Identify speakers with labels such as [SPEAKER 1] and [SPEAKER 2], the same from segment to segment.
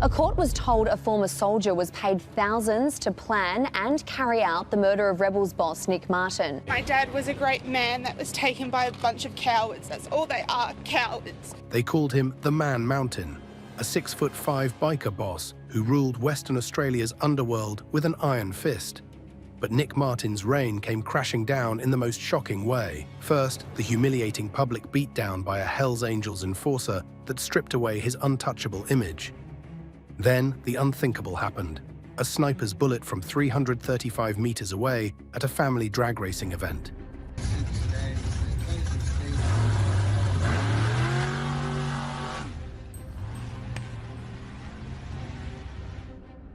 [SPEAKER 1] A court was told a former soldier was paid thousands to plan and carry out the murder of Rebels boss Nick Martin.
[SPEAKER 2] My dad was a great man that was taken by a bunch of cowards. That's all they are, cowards.
[SPEAKER 3] They called him the Man Mountain, a 6'5" biker boss who ruled Western Australia's underworld with an iron fist. But Nick Martin's reign came crashing down in the most shocking way. First, the humiliating public beatdown by a Hells Angels enforcer that stripped away his untouchable image. Then, the unthinkable happened. A sniper's bullet from 335 meters away at a family drag racing event.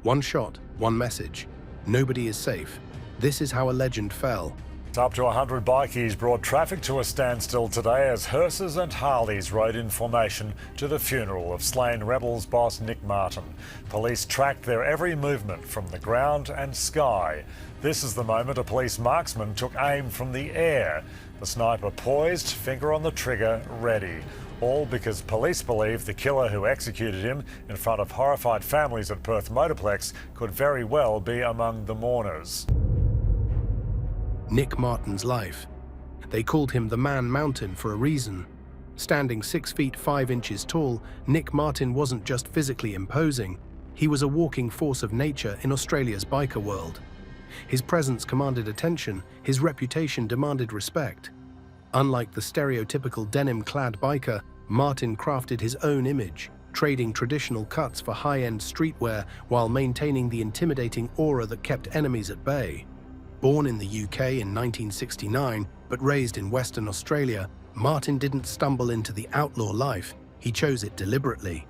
[SPEAKER 3] One shot, one message. Nobody is safe. This is how a legend fell.
[SPEAKER 4] Up to 100 bikies brought traffic to a standstill today as hearses and Harleys rode in formation to the funeral of slain Rebels boss Nick Martin. Police tracked their every movement from the ground and sky. This is the moment a police marksman took aim from the air. The sniper poised, finger on the trigger, ready. All because police believe the killer who executed him in front of horrified families at Perth Motorplex could very well be among the mourners.
[SPEAKER 3] Nick Martin's life. They called him the Man Mountain for a reason. Standing 6 feet 5 inches tall, Nick Martin wasn't just physically imposing, he was a walking force of nature in Australia's biker world. His presence commanded attention, his reputation demanded respect. Unlike the stereotypical denim-clad biker, Martin crafted his own image, trading traditional cuts for high-end streetwear while maintaining the intimidating aura that kept enemies at bay. Born in the UK in 1969, but raised in Western Australia, Martin didn't stumble into the outlaw life, he chose it deliberately.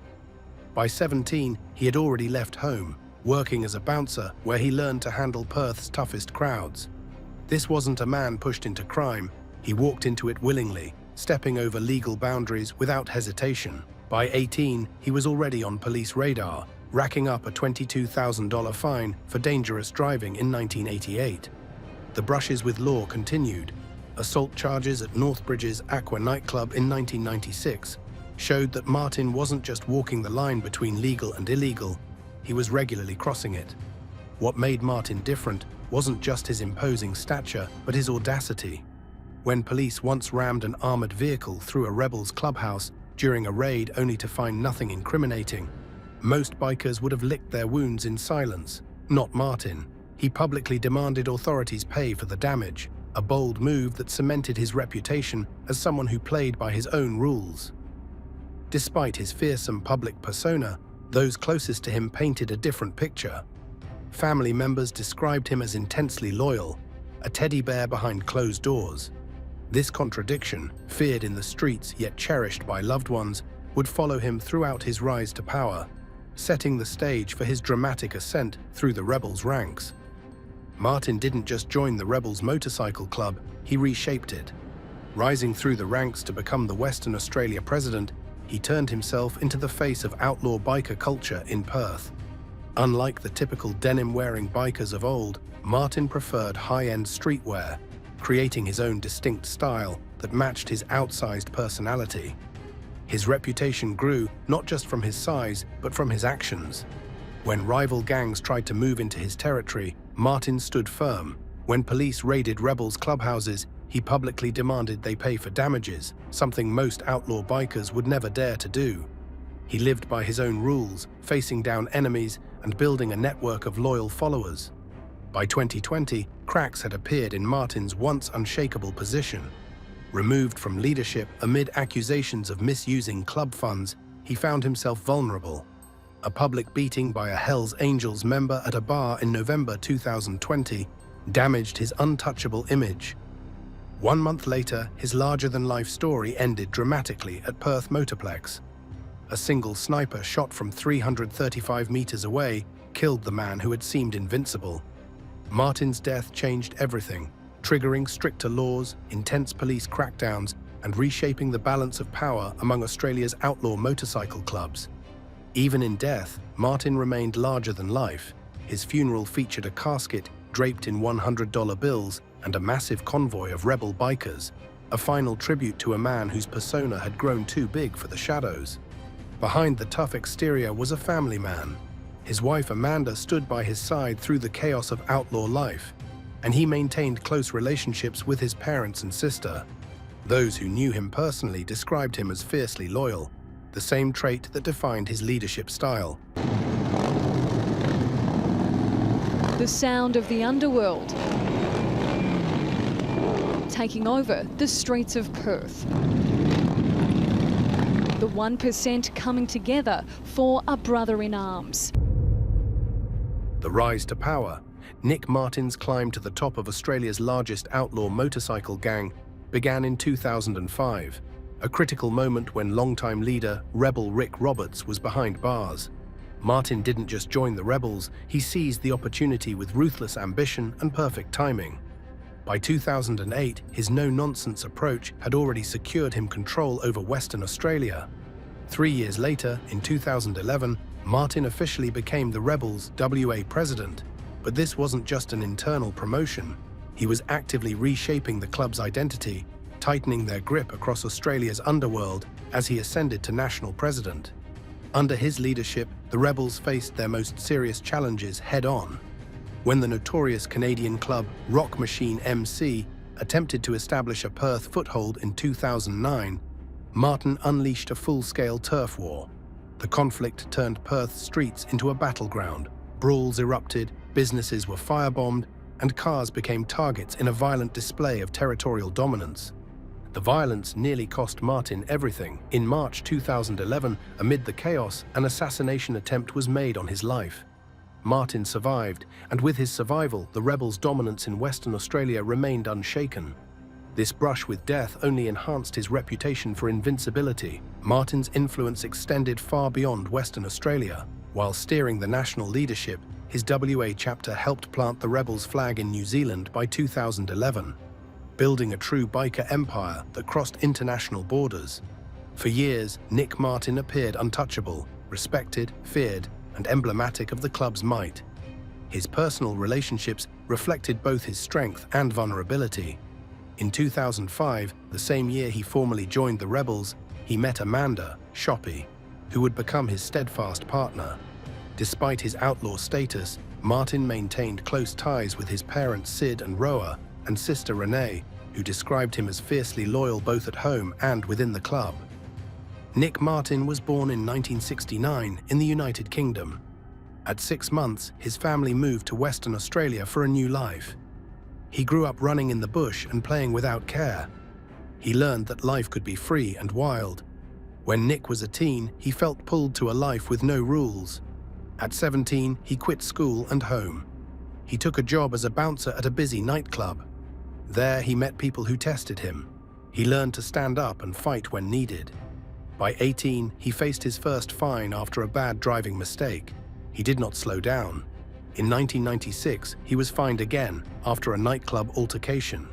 [SPEAKER 3] By 17, he had already left home, working as a bouncer where he learned to handle Perth's toughest crowds. This wasn't a man pushed into crime, he walked into it willingly, stepping over legal boundaries without hesitation. By 18, he was already on police radar, racking up a $22,000 fine for dangerous driving in 1988. The brushes with law continued. Assault charges at Northbridge's Aqua nightclub in 1996 showed that Martin wasn't just walking the line between legal and illegal, he was regularly crossing it. What made Martin different wasn't just his imposing stature, but his audacity. When police once rammed an armored vehicle through a Rebels clubhouse during a raid only to find nothing incriminating, most bikers would have licked their wounds in silence. Not Martin. He publicly demanded authorities pay for the damage, a bold move that cemented his reputation as someone who played by his own rules. Despite his fearsome public persona, those closest to him painted a different picture. Family members described him as intensely loyal, a teddy bear behind closed doors. This contradiction, feared in the streets yet cherished by loved ones, would follow him throughout his rise to power, setting the stage for his dramatic ascent through the Rebels ranks. Martin didn't just join the Rebels Motorcycle Club, he reshaped it. Rising through the ranks to become the Western Australia president, he turned himself into the face of outlaw biker culture in Perth. Unlike the typical denim-wearing bikers of old, Martin preferred high-end streetwear, creating his own distinct style that matched his outsized personality. His reputation grew not just from his size, but from his actions. When rival gangs tried to move into his territory, Martin stood firm. When police raided Rebels clubhouses, he publicly demanded they pay for damages, something most outlaw bikers would never dare to do. He lived by his own rules, facing down enemies and building a network of loyal followers. By 2020, cracks had appeared in Martin's once unshakable position. Removed from leadership amid accusations of misusing club funds, he found himself vulnerable. A public beating by a Hells Angels member at a bar in November 2020 damaged his untouchable image. 1 month later, his larger-than-life story ended dramatically at Perth Motorplex. A single sniper shot from 335 meters away killed the man who had seemed invincible. Martin's death changed everything, triggering stricter laws, intense police crackdowns, and reshaping the balance of power among Australia's outlaw motorcycle clubs. Even in death, Martin remained larger than life. His funeral featured a casket draped in $100 bills and a massive convoy of rebel bikers, a final tribute to a man whose persona had grown too big for the shadows. Behind the tough exterior was a family man. His wife Amanda stood by his side through the chaos of outlaw life, and he maintained close relationships with his parents and sister. Those who knew him personally described him as fiercely loyal, the same trait that defined his leadership style.
[SPEAKER 5] The sound of the underworld taking over the streets of Perth. The 1% coming together for a brother in arms.
[SPEAKER 3] The rise to power, Nick Martin's climb to the top of Australia's largest outlaw motorcycle gang, began in 2005, a critical moment when longtime leader Rebel Rick Roberts was behind bars. Martin didn't just join the rebels, he seized the opportunity with ruthless ambition and perfect timing. By 2008, his no-nonsense approach had already secured him control over Western Australia. 3 years later, in 2011, Martin officially became the rebels' WA president. But this wasn't just an internal promotion. He was actively reshaping the club's identity, tightening their grip across Australia's underworld as he ascended to national president. Under his leadership, the rebels faced their most serious challenges head-on. When the notorious Canadian club Rock Machine MC attempted to establish a Perth foothold in 2009, Martin unleashed a full-scale turf war. The conflict turned Perth's streets into a battleground. Brawls erupted, businesses were firebombed, and cars became targets in a violent display of territorial dominance. The violence nearly cost Martin everything. In March 2011, amid the chaos, an assassination attempt was made on his life. Martin survived, and with his survival, the rebels' dominance in Western Australia remained unshaken. This brush with death only enhanced his reputation for invincibility. Martin's influence extended far beyond Western Australia. While steering the national leadership, his WA chapter helped plant the rebels' flag in New Zealand by 2011, building a true biker empire that crossed international borders. For years, Nick Martin appeared untouchable, respected, feared, and emblematic of the club's might. His personal relationships reflected both his strength and vulnerability. In 2005, the same year he formally joined the rebels, he met Amanda, Shoppy, who would become his steadfast partner. Despite his outlaw status, Martin maintained close ties with his parents Sid and Roa, and sister Renee, who described him as fiercely loyal both at home and within the club. Nick Martin was born in 1969 in the United Kingdom. At 6 months, his family moved to Western Australia for a new life. He grew up running in the bush and playing without care. He learned that life could be free and wild. When Nick was a teen, he felt pulled to a life with no rules. At 17, he quit school and home. He took a job as a bouncer at a busy nightclub. There, he met people who tested him. He learned to stand up and fight when needed. By 18, he faced his first fine after a bad driving mistake. He did not slow down. In 1996, he was fined again after a nightclub altercation.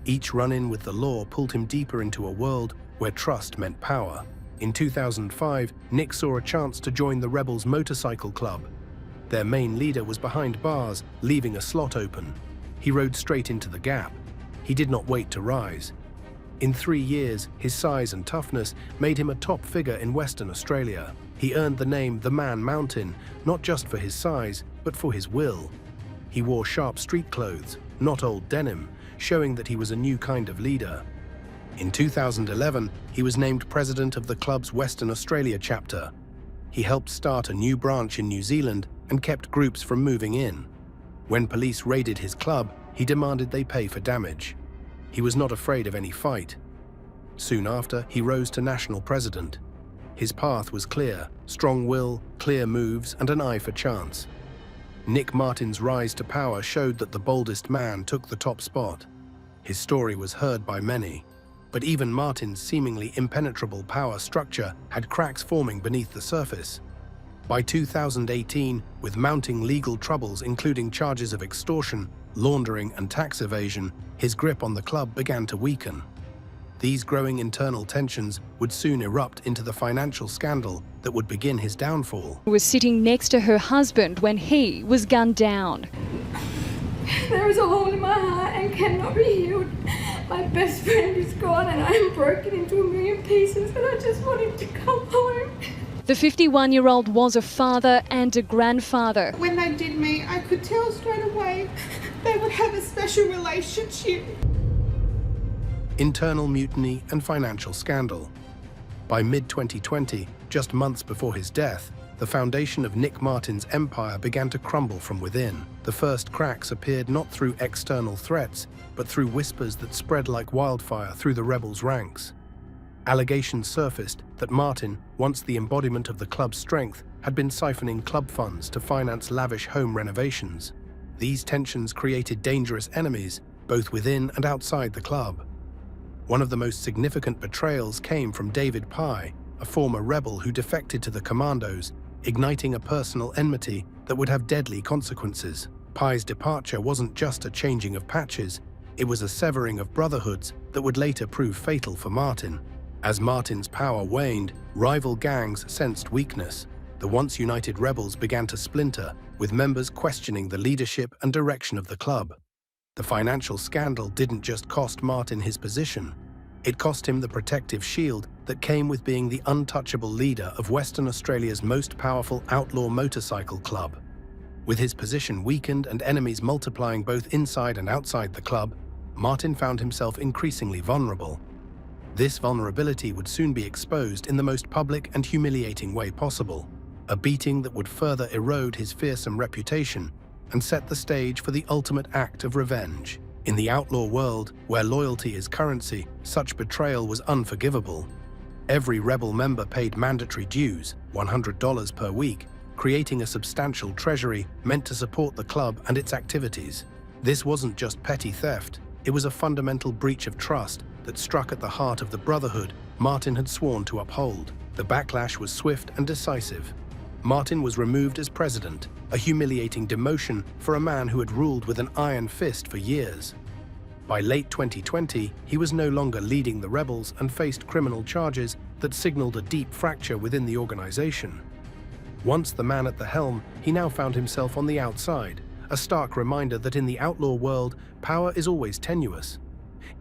[SPEAKER 3] Each run-in with the law pulled him deeper into a world where trust meant power. In 2005, Nick saw a chance to join the rebels' motorcycle club. Their main leader was behind bars, leaving a slot open. He rode straight into the gap. He did not wait to rise. In 3 years, his size and toughness made him a top figure in Western Australia. He earned the name the Man Mountain, not just for his size, but for his will. He wore sharp street clothes, not old denim, showing that he was a new kind of leader. In 2011, he was named president of the club's Western Australia chapter. He helped start a new branch in New Zealand and kept groups from moving in. When police raided his club, he demanded they pay for damage. He was not afraid of any fight. Soon after, he rose to national president. His path was clear: strong will, clear moves, and an eye for chance. Nick Martin's rise to power showed that the boldest man took the top spot. His story was heard by many, but even Martin's seemingly impenetrable power structure had cracks forming beneath the surface. By 2018, with mounting legal troubles including charges of extortion, laundering, and tax evasion, his grip on the club began to weaken. These growing internal tensions would soon erupt into the financial scandal that would begin his downfall.
[SPEAKER 5] Was sitting next to her husband when he was gunned down.
[SPEAKER 6] There is a hole in my heart and cannot be healed. My best friend is gone and I am broken into a million pieces and I just want him to come home.
[SPEAKER 5] The 51-year-old was a father and a grandfather.
[SPEAKER 2] When they did meet, I could tell straight away they would have a special relationship.
[SPEAKER 3] Internal mutiny and financial scandal. By mid-2020, just months before his death, the foundation of Nick Martin's empire began to crumble from within. The first cracks appeared not through external threats, but through whispers that spread like wildfire through the rebels' ranks. Allegations surfaced that Martin, once the embodiment of the club's strength, had been siphoning club funds to finance lavish home renovations. These tensions created dangerous enemies, both within and outside the club. One of the most significant betrayals came from David Pye, a former rebel who defected to the Commandos, igniting a personal enmity that would have deadly consequences. Pye's departure wasn't just a changing of patches, it was a severing of brotherhoods that would later prove fatal for Martin. As Martin's power waned, rival gangs sensed weakness. The once united rebels began to splinter, with members questioning the leadership and direction of the club. The financial scandal didn't just cost Martin his position, it cost him the protective shield that came with being the untouchable leader of Western Australia's most powerful outlaw motorcycle club. With his position weakened and enemies multiplying both inside and outside the club, Martin found himself increasingly vulnerable. This vulnerability would soon be exposed in the most public and humiliating way possible, a beating that would further erode his fearsome reputation and set the stage for the ultimate act of revenge. In the outlaw world, where loyalty is currency, such betrayal was unforgivable. Every rebel member paid mandatory dues, $100 per week, creating a substantial treasury meant to support the club and its activities. This wasn't just petty theft, it was a fundamental breach of trust that struck at the heart of the brotherhood Martin had sworn to uphold. The backlash was swift and decisive. Martin was removed as president, a humiliating demotion for a man who had ruled with an iron fist for years. By late 2020, he was no longer leading the rebels and faced criminal charges that signaled a deep fracture within the organization. Once the man at the helm, he now found himself on the outside, a stark reminder that in the outlaw world, power is always tenuous.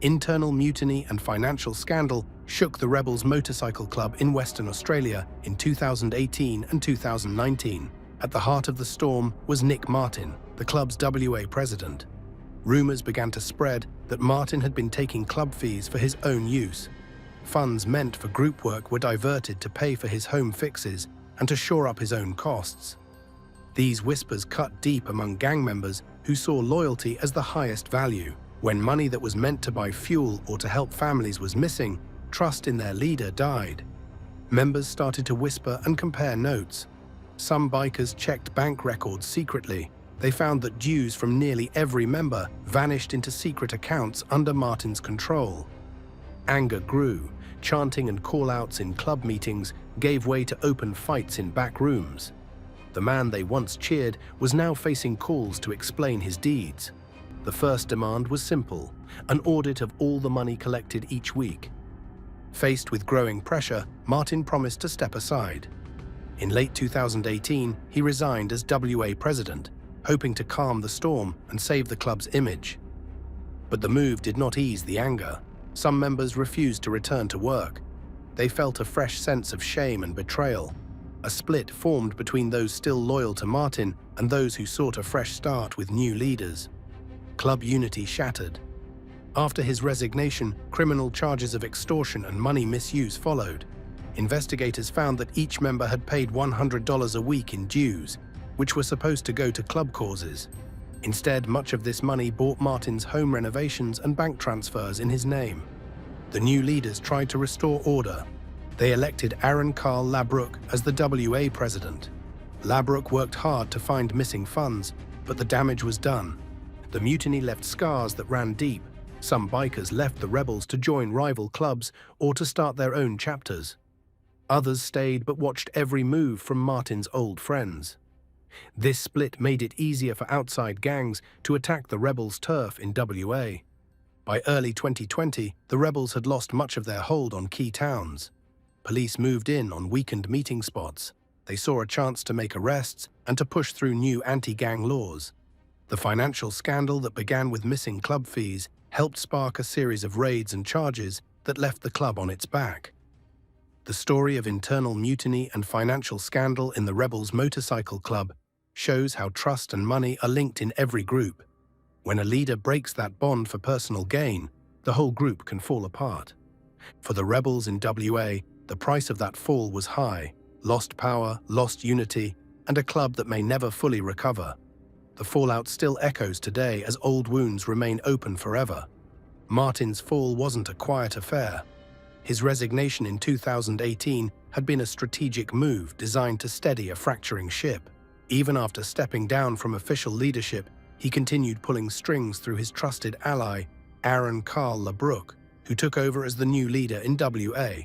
[SPEAKER 3] Internal mutiny and financial scandal shook the Rebels Motorcycle Club in Western Australia in 2018 and 2019. At the heart of the storm was Nick Martin, the club's WA president. Rumours began to spread that Martin had been taking club fees for his own use. Funds meant for group work were diverted to pay for his home fixes and to shore up his own costs. These whispers cut deep among gang members who saw loyalty as the highest value. When money that was meant to buy fuel or to help families was missing, trust in their leader died. Members started to whisper and compare notes. Some bikers checked bank records secretly. They found that dues from nearly every member vanished into secret accounts under Martin's control. Anger grew. Chanting and call-outs in club meetings gave way to open fights in back rooms. The man they once cheered was now facing calls to explain his deeds. The first demand was simple, an audit of all the money collected each week. Faced with growing pressure, Martin promised to step aside. In late 2018, he resigned as WA president, hoping to calm the storm and save the club's image. But the move did not ease the anger. Some members refused to return to work. They felt a fresh sense of shame and betrayal. A split formed between those still loyal to Martin and those who sought a fresh start with new leaders. Club unity shattered. After his resignation, criminal charges of extortion and money misuse followed. Investigators found that each member had paid $100 a week in dues, which were supposed to go to club causes. Instead, much of this money bought Martin's home renovations and bank transfers in his name. The new leaders tried to restore order. They elected Aaron Carl Labrook as the WA president. Labrook worked hard to find missing funds, but the damage was done. The mutiny left scars that ran deep. Some bikers left the rebels to join rival clubs or to start their own chapters. Others stayed but watched every move from Martin's old friends. This split made it easier for outside gangs to attack the rebels' turf in WA. By early 2020, the rebels had lost much of their hold on key towns. Police moved in on weakened meeting spots. They saw a chance to make arrests and to push through new anti-gang laws. The financial scandal that began with missing club fees helped spark a series of raids and charges that left the club on its back. The story of internal mutiny and financial scandal in the Rebels Motorcycle Club shows how trust and money are linked in every group. When a leader breaks that bond for personal gain, the whole group can fall apart. For the rebels in WA, the price of that fall was high: lost power, lost unity, and a club that may never fully recover. The fallout still echoes today as old wounds remain open forever. Martin's fall wasn't a quiet affair. His resignation in 2018 had been a strategic move designed to steady a fracturing ship. Even after stepping down from official leadership, he continued pulling strings through his trusted ally, Aaron Carl LeBrook, who took over as the new leader in WA.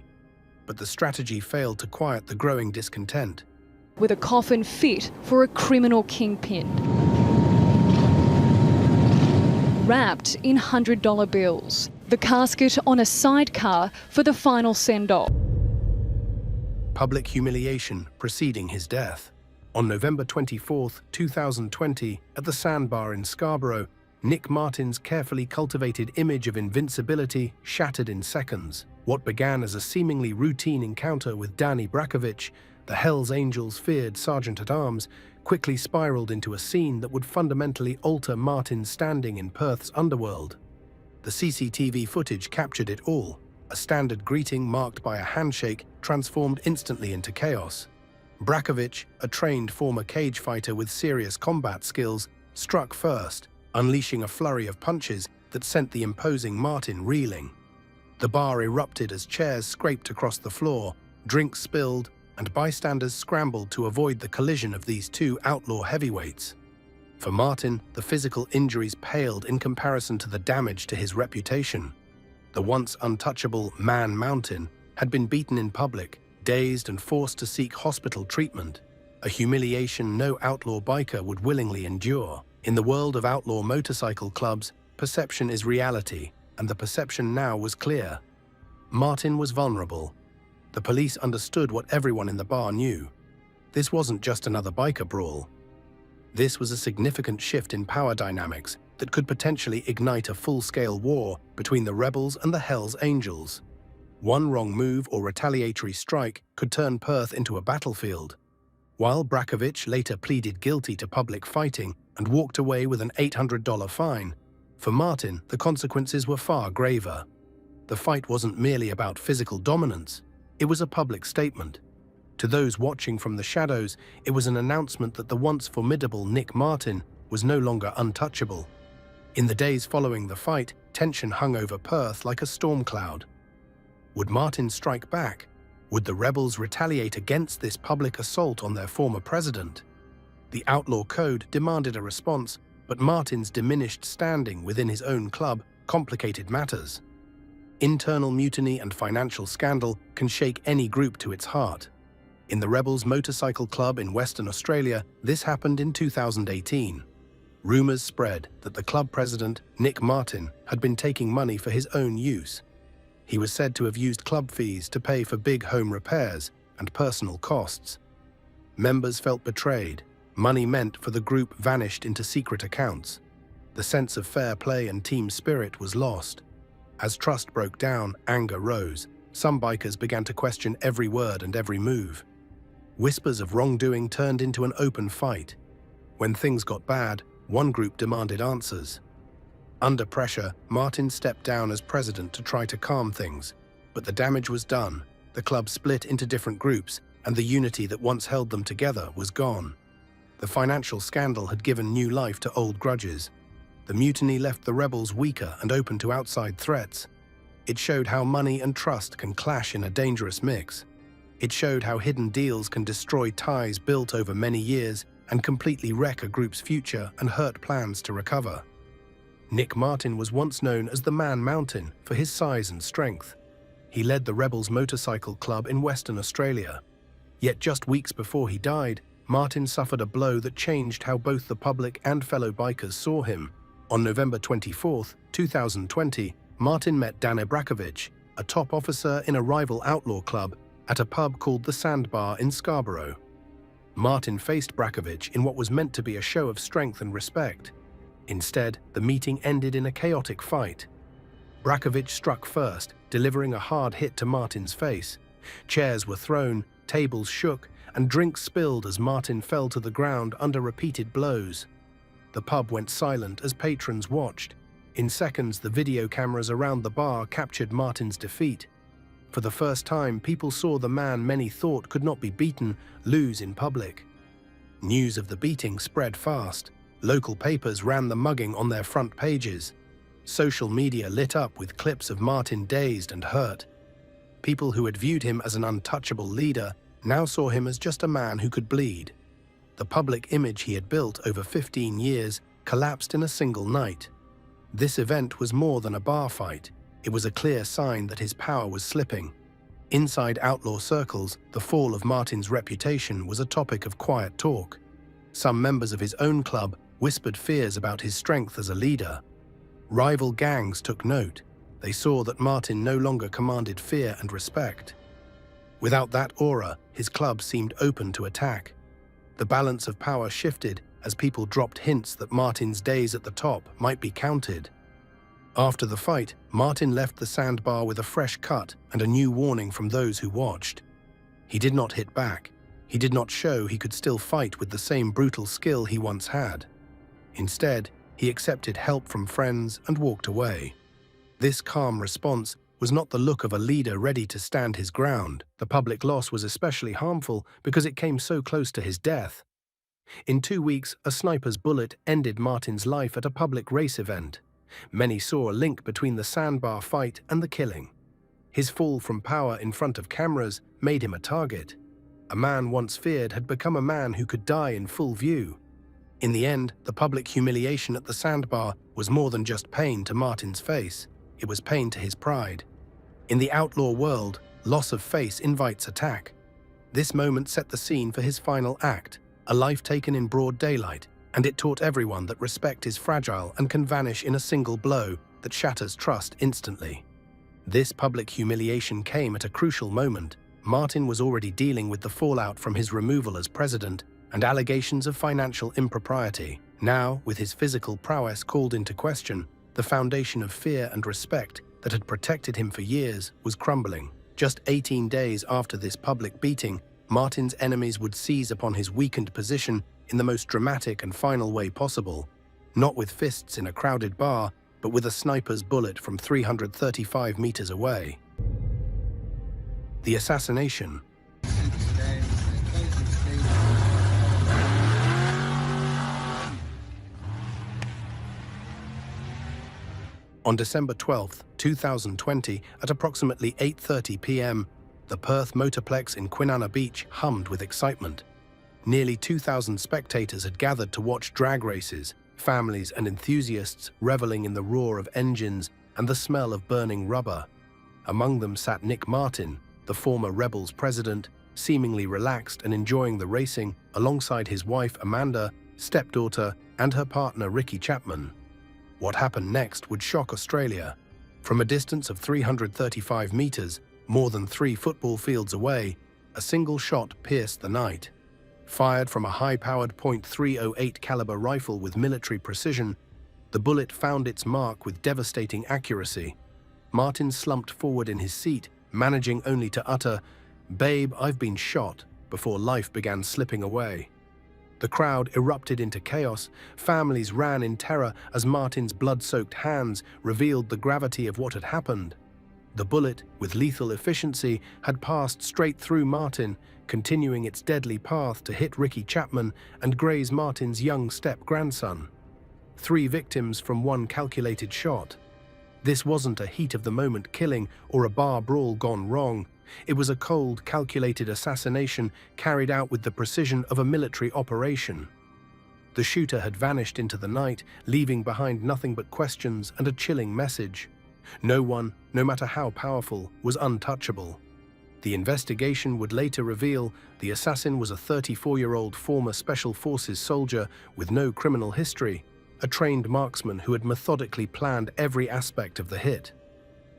[SPEAKER 3] But the strategy failed to quiet the growing discontent.
[SPEAKER 5] With a coffin fit for a criminal kingpin. Wrapped in $100 bills. The casket on a sidecar for the final send-off.
[SPEAKER 3] Public humiliation preceding his death. On November 24, 2020, at the Sandbar in Scarborough, Nick Martin's carefully cultivated image of invincibility shattered in seconds. What began as a seemingly routine encounter with Danny Brakovic, the Hells Angels' feared Sergeant-at-Arms, quickly spiraled into a scene that would fundamentally alter Martin's standing in Perth's underworld. The CCTV footage captured it all. A standard greeting marked by a handshake transformed instantly into chaos. Brakovic, a trained former cage fighter with serious combat skills, struck first, unleashing a flurry of punches that sent the imposing Martin reeling. The bar erupted as chairs scraped across the floor, drinks spilled, and bystanders scrambled to avoid the collision of these two outlaw heavyweights. For Martin, the physical injuries paled in comparison to the damage to his reputation. The once untouchable Man Mountain had been beaten in public, dazed and forced to seek hospital treatment, a humiliation no outlaw biker would willingly endure. In the world of outlaw motorcycle clubs, perception is reality, and the perception now was clear. Martin was vulnerable. The police understood what everyone in the bar knew. This wasn't just another biker brawl. This was a significant shift in power dynamics that could potentially ignite a full-scale war between the rebels and the Hells Angels. One wrong move or retaliatory strike could turn Perth into a battlefield. While Brakovic later pleaded guilty to public fighting and walked away with an $800 fine, for Martin, the consequences were far graver. The fight wasn't merely about physical dominance, it was a public statement. To those watching from the shadows, it was an announcement that the once formidable Nick Martin was no longer untouchable. In the days following the fight, tension hung over Perth like a storm cloud. Would Martin strike back? Would the rebels retaliate against this public assault on their former president? The Outlaw Code demanded a response, but Martin's diminished standing within his own club complicated matters. Internal mutiny and financial scandal can shake any group to its heart. In the Rebels Motorcycle Club in Western Australia, this happened in 2018. Rumours spread that the club president, Nick Martin, had been taking money for his own use. He was said to have used club fees to pay for big home repairs and personal costs. Members felt betrayed. Money meant for the group vanished into secret accounts. The sense of fair play and team spirit was lost. As trust broke down, anger rose. Some bikers began to question every word and every move. Whispers of wrongdoing turned into an open fight. When things got bad, one group demanded answers. Under pressure, Martin stepped down as president to try to calm things, but the damage was done. The club split into different groups, and the unity that once held them together was gone. The financial scandal had given new life to old grudges. The mutiny left the rebels weaker and open to outside threats. It showed how money and trust can clash in a dangerous mix. It showed how hidden deals can destroy ties built over many years and completely wreck a group's future and hurt plans to recover. Nick Martin was once known as the Man Mountain for his size and strength. He led the Rebels Motorcycle Club in Western Australia. Yet just weeks before he died, Martin suffered a blow that changed how both the public and fellow bikers saw him. On November 24, 2020, Martin met Danny Brakovic, a top officer in a rival outlaw club, at a pub called the Sandbar in Scarborough. Martin faced Brakovic in what was meant to be a show of strength and respect. Instead, the meeting ended in a chaotic fight. Brakovic struck first, delivering a hard hit to Martin's face. Chairs were thrown, tables shook, and drinks spilled as Martin fell to the ground under repeated blows. The pub went silent as patrons watched. In seconds, the video cameras around the bar captured Martin's defeat. For the first time, people saw the man many thought could not be beaten lose in public. News of the beating spread fast. Local papers ran the mugging on their front pages. Social media lit up with clips of Martin dazed and hurt. People who had viewed him as an untouchable leader now saw him as just a man who could bleed. The public image he had built over 15 years collapsed in a single night. This event was more than a bar fight. It was a clear sign that his power was slipping. Inside outlaw circles, the fall of Martin's reputation was a topic of quiet talk. Some members of his own club whispered fears about his strength as a leader. Rival gangs took note. They saw that Martin no longer commanded fear and respect. Without that aura, his club seemed open to attack. The balance of power shifted as people dropped hints that Martin's days at the top might be counted. After the fight, Martin left the sandbar with a fresh cut and a new warning from those who watched. He did not hit back. He did not show he could still fight with the same brutal skill he once had. Instead, he accepted help from friends and walked away. This calm response was not the look of a leader ready to stand his ground. The public loss was especially harmful because it came so close to his death. In 2 weeks, a sniper's bullet ended Martin's life at a public race event. Many saw a link between the sandbar fight and the killing. His fall from power in front of cameras made him a target. A man once feared had become a man who could die in full view. In the end, the public humiliation at the sandbar was more than just pain to Martin's face. It was pain to his pride. In the outlaw world, loss of face invites attack. This moment set the scene for his final act, a life taken in broad daylight, and it taught everyone that respect is fragile and can vanish in a single blow that shatters trust instantly. This public humiliation came at a crucial moment. Martin was already dealing with the fallout from his removal as president and allegations of financial impropriety. Now, with his physical prowess called into question, the foundation of fear and respect that had protected him for years was crumbling. Just 18 days after this public beating, Martin's enemies would seize upon his weakened position in the most dramatic and final way possible. Not with fists in a crowded bar, but with a sniper's bullet from 335 meters away. The assassination. On December 12, 2020, at approximately 8:30 p.m., the Perth Motorplex in Kwinana Beach hummed with excitement. Nearly 2,000 spectators had gathered to watch drag races, families and enthusiasts reveling in the roar of engines and the smell of burning rubber. Among them sat Nick Martin, the former Rebels president, seemingly relaxed and enjoying the racing alongside his wife Amanda, stepdaughter, and her partner Ricky Chapman. What happened next would shock Australia. From a distance of 335 meters, more than 3 football fields away, a single shot pierced the night. Fired from a high-powered .308 caliber rifle with military precision, the bullet found its mark with devastating accuracy. Martin slumped forward in his seat, managing only to utter, "Babe, I've been shot," before life began slipping away. The crowd erupted into chaos. Families ran in terror as Martin's blood-soaked hands revealed the gravity of what had happened. The bullet, with lethal efficiency, had passed straight through Martin, continuing its deadly path to hit Ricky Chapman and graze Martin's young step-grandson. 3 victims from one calculated shot. This wasn't a heat-of-the-moment killing or a bar brawl gone wrong. It was a cold, calculated assassination carried out with the precision of a military operation. The shooter had vanished into the night, leaving behind nothing but questions and a chilling message. No one, no matter how powerful, was untouchable. The investigation would later reveal the assassin was a 34-year-old former Special Forces soldier with no criminal history, a trained marksman who had methodically planned every aspect of the hit.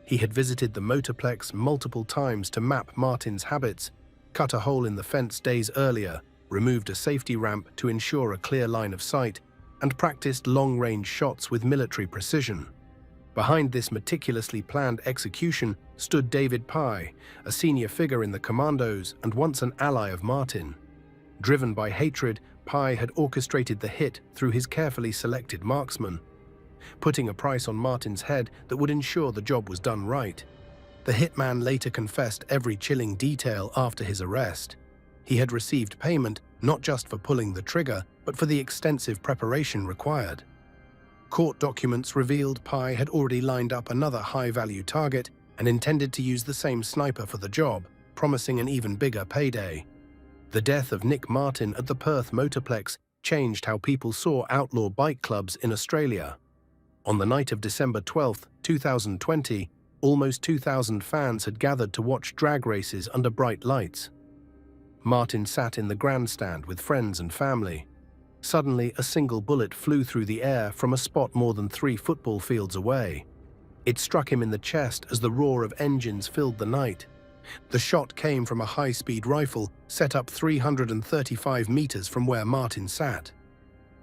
[SPEAKER 3] He had visited the Motorplex multiple times to map Martin's habits, cut a hole in the fence days earlier, removed a safety ramp to ensure a clear line of sight, and practiced long-range shots with military precision. Behind this meticulously planned execution stood David Pye, a senior figure in the Commandos and once an ally of Martin. Driven by hatred, Pye had orchestrated the hit through his carefully selected marksman, putting a price on Martin's head that would ensure the job was done right. The hitman later confessed every chilling detail after his arrest. He had received payment not just for pulling the trigger, but for the extensive preparation required. Court documents revealed Pye had already lined up another high-value target and intended to use the same sniper for the job, promising an even bigger payday. The death of Nick Martin at the Perth Motorplex changed how people saw outlaw bike clubs in Australia. On the night of December 12, 2020, almost 2,000 fans had gathered to watch drag races under bright lights. Martin sat in the grandstand with friends and family. Suddenly, a single bullet flew through the air from a spot more than 3 football fields away. It struck him in the chest as the roar of engines filled the night. The shot came from a high-speed rifle set up 335 meters from where Martin sat.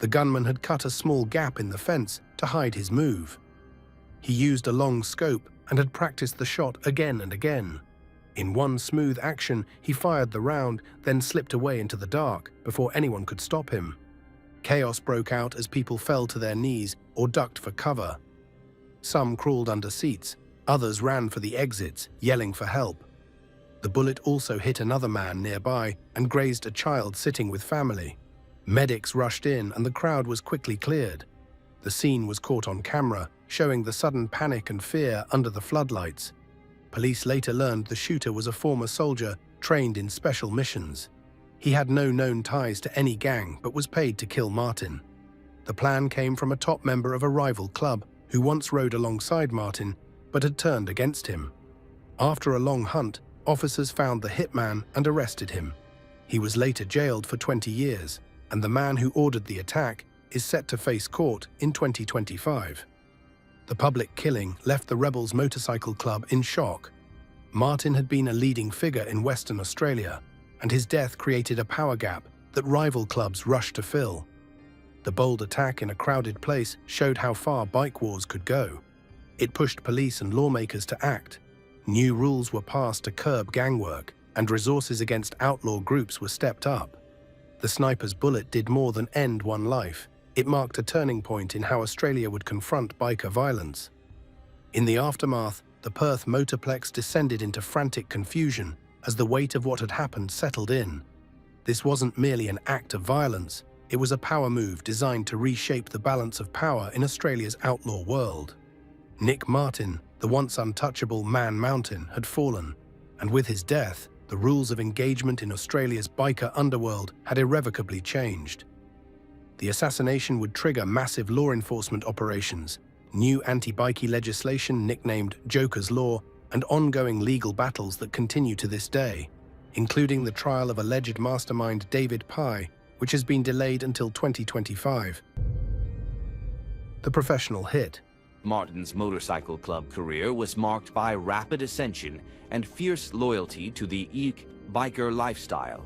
[SPEAKER 3] The gunman had cut a small gap in the fence to hide his move. He used a long scope and had practiced the shot again and again. In one smooth action, he fired the round, then slipped away into the dark before anyone could stop him. Chaos broke out as people fell to their knees or ducked for cover. Some crawled under seats, others ran for the exits, yelling for help. The bullet also hit another man nearby and grazed a child sitting with family. Medics rushed in and the crowd was quickly cleared. The scene was caught on camera, showing the sudden panic and fear under the floodlights. Police later learned the shooter was a former soldier trained in special missions. He had no known ties to any gang but was paid to kill Martin. The plan came from a top member of a rival club who once rode alongside Martin but had turned against him. After a long hunt, officers found the hitman and arrested him. He was later jailed for 20 years, and the man who ordered the attack is set to face court in 2025. The public killing left the Rebels Motorcycle Club in shock. Martin had been a leading figure in Western Australia, and his death created a power gap that rival clubs rushed to fill. The bold attack in a crowded place showed how far bike wars could go. It pushed police and lawmakers to act. New rules were passed to curb gang work, and resources against outlaw groups were stepped up. The sniper's bullet did more than end one life. It marked a turning point in how Australia would confront biker violence. In the aftermath, the Perth Motorplex descended into frantic confusion as the weight of what had happened settled in. This wasn't merely an act of violence, it was a power move designed to reshape the balance of power in Australia's outlaw world. Nick Martin, the once untouchable Man Mountain, had fallen, and with his death, the rules of engagement in Australia's biker underworld had irrevocably changed. The assassination would trigger massive law enforcement operations, new anti-bikie legislation nicknamed Joker's Law, and ongoing legal battles that continue to this day, including the trial of alleged mastermind David Pye, which has been delayed until 2025. The professional hit.
[SPEAKER 7] Martin's motorcycle club career was marked by rapid ascension and fierce loyalty to the biker lifestyle.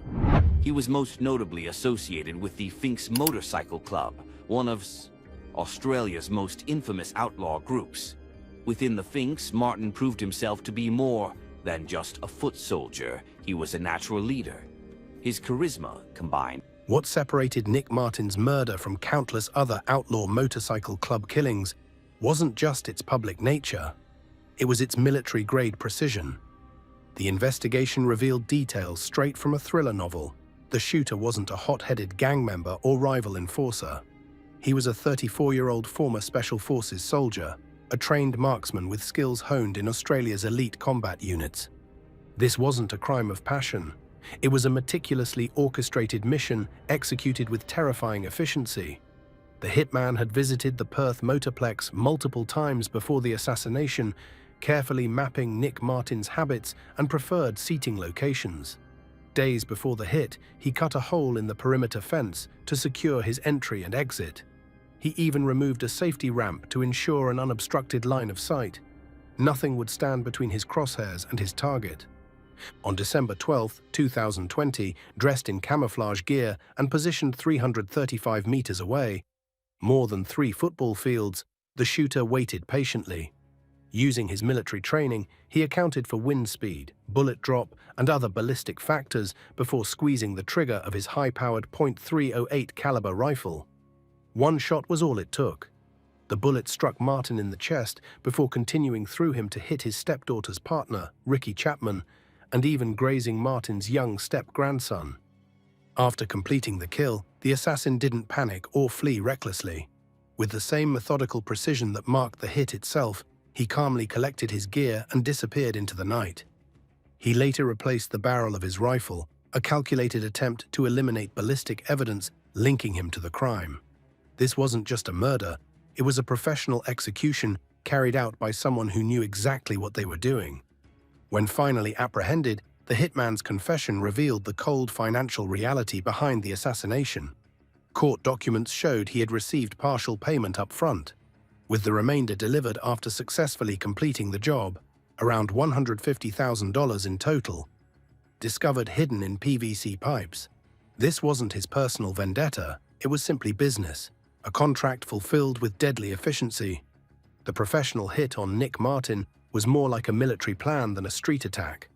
[SPEAKER 7] He was most notably associated with the Finks Motorcycle Club, one of Australia's most infamous outlaw groups. Within the Finks, Martin proved himself to be more than just a foot soldier. He was a natural leader. His charisma combined.
[SPEAKER 3] What separated Nick Martin's murder from countless other outlaw motorcycle club killings wasn't just its public nature, it was its military-grade precision. The investigation revealed details straight from a thriller novel. The shooter wasn't a hot-headed gang member or rival enforcer. He was a 34-year-old former Special Forces soldier, a trained marksman with skills honed in Australia's elite combat units. This wasn't a crime of passion. It was a meticulously orchestrated mission executed with terrifying efficiency. The hitman had visited the Perth Motorplex multiple times before the assassination, carefully mapping Nick Martin's habits and preferred seating locations. Days before the hit, he cut a hole in the perimeter fence to secure his entry and exit. He even removed a safety ramp to ensure an unobstructed line of sight. Nothing would stand between his crosshairs and his target. On December 12, 2020, dressed in camouflage gear and positioned 335 meters away, more than 3 football fields, the shooter waited patiently. Using his military training, he accounted for wind speed, bullet drop, and other ballistic factors before squeezing the trigger of his high-powered .308 caliber rifle. One shot was all it took. The bullet struck Martin in the chest before continuing through him to hit his stepdaughter's partner, Ricky Chapman, and even grazing Martin's young step-grandson. After completing the kill, the assassin didn't panic or flee recklessly. With the same methodical precision that marked the hit itself, he calmly collected his gear and disappeared into the night. He later replaced the barrel of his rifle, a calculated attempt to eliminate ballistic evidence linking him to the crime. This wasn't just a murder, it was a professional execution carried out by someone who knew exactly what they were doing. When finally apprehended, the hitman's confession revealed the cold financial reality behind the assassination. Court documents showed he had received partial payment up front, with the remainder delivered after successfully completing the job, around $150,000 in total, discovered hidden in PVC pipes. This wasn't his personal vendetta, it was simply business, a contract fulfilled with deadly efficiency. The professional hit on Nick Martin was more like a military plan than a street attack.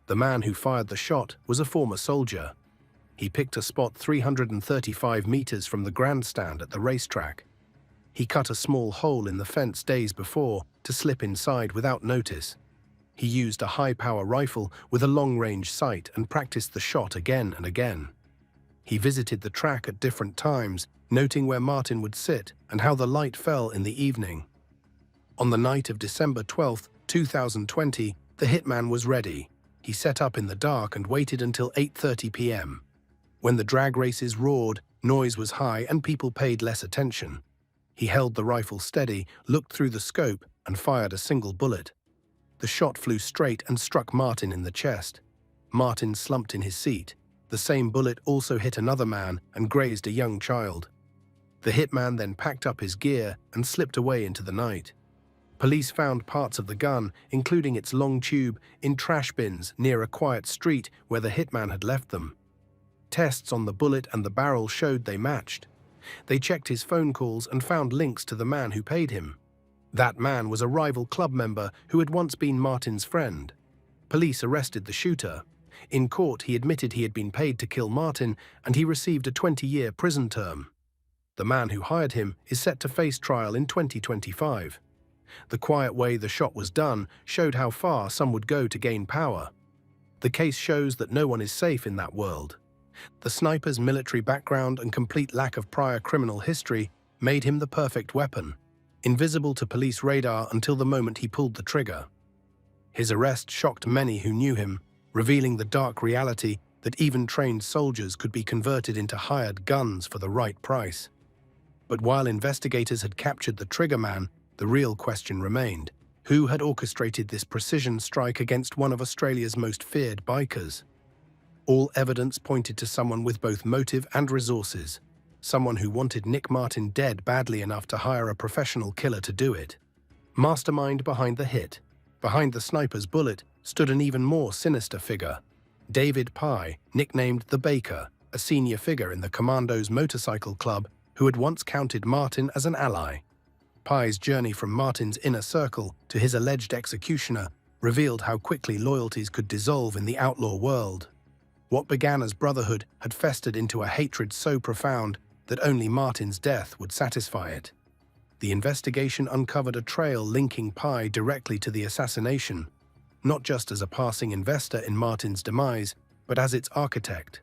[SPEAKER 3] The man who fired the shot was a former soldier. He picked a spot 335 meters from the grandstand at the racetrack. He cut a small hole in the fence days before to slip inside without notice. He used a high-power rifle with a long-range sight and practiced the shot again and again. He visited the track at different times, noting where Martin would sit and how the light fell in the evening. On the night of December 12, 2020, the hitman was ready. He set up in the dark and waited until 8:30 p.m. When the drag races roared, noise was high and people paid less attention. He held the rifle steady, looked through the scope, and fired a single bullet. The shot flew straight and struck Martin in the chest. Martin slumped in his seat. The same bullet also hit another man and grazed a young child. The hitman then packed up his gear and slipped away into the night. Police found parts of the gun, including its long tube, in trash bins near a quiet street where the hitman had left them. Tests on the bullet and the barrel showed they matched. They checked his phone calls and found links to the man who paid him. That man was a rival club member who had once been Martin's friend. Police arrested the shooter. In court, he admitted he had been paid to kill Martin, and he received a 20-year prison term. The man who hired him is set to face trial in 2025. The quiet way the shot was done showed how far some would go to gain power. The case shows that no one is safe in that world. The sniper's military background and complete lack of prior criminal history made him the perfect weapon, invisible to police radar until the moment he pulled the trigger. His arrest shocked many who knew him, revealing the dark reality that even trained soldiers could be converted into hired guns for the right price. But while investigators had captured the trigger man, the real question remained: who had orchestrated this precision strike against one of Australia's most feared bikers? All evidence pointed to someone with both motive and resources, someone who wanted Nick Martin dead badly enough to hire a professional killer to do it. Mastermind behind the hit. Behind the sniper's bullet stood an even more sinister figure, David Pye, nicknamed the Baker, a senior figure in the Commandos Motorcycle Club who had once counted Martin as an ally. Pye's journey from Martin's inner circle to his alleged executioner revealed how quickly loyalties could dissolve in the outlaw world. What began as brotherhood had festered into a hatred so profound that only Martin's death would satisfy it. The investigation uncovered a trail linking Pye directly to the assassination, not just as a passing investor in Martin's demise, but as its architect.